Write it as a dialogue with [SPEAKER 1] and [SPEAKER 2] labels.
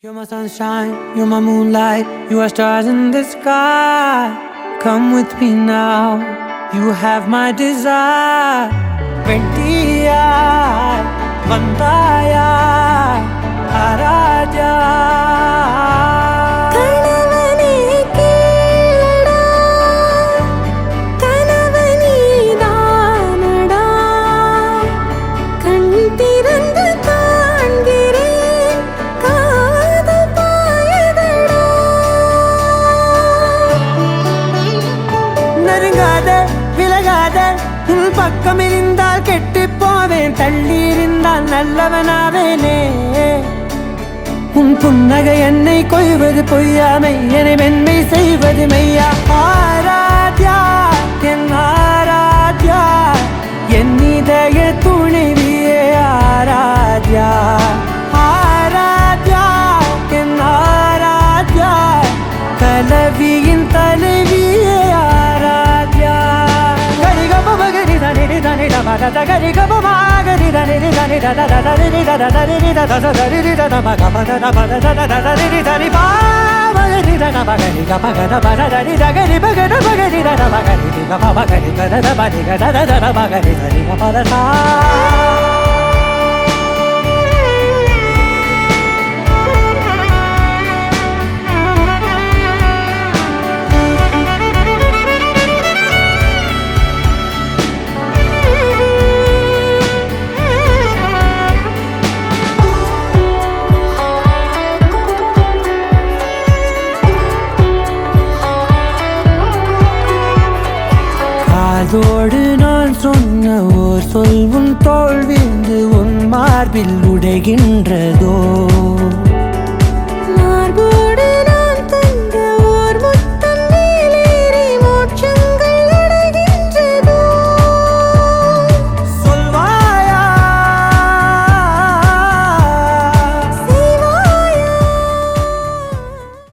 [SPEAKER 1] You're my sunshine, you're my moonlight, you are stars in the sky. Come with me now, you have my desire. Vendiya, vandaya, araja. பக்கம் இருந்தால் கெட்டு போவேன், தள்ளி இருந்தால் நல்லவனாவேனே. உன் புன்னகை என்னை கொய்வது பொய்யாமை, என்னை மென்மை செய்வது மெய்யா. ஆராத்யா என் ஆராத்யா, என் இதய துணைவியே ஆராத்யா. ஆராத்யா என் Aradhya, கலவியின் தலைவியே Aradhya. Gari ga ba ma gari da ni da ni da da da da ni da da da ni da da da da ni da da ma ga ma da da ba da da da da ni da ni ba ma ni da na ba gari ga ba ga da ba da ni da gari ba ga da ba gari da da ba gari ga ba ba gari ga da da ba ni ga da da da ba gari da ni ga ba da sa. அதோடு நான் சொன்ன ஓர் சொல் உன் தோல் வீழ்ந்து உன் மார்பில் உடைகின்றதோ.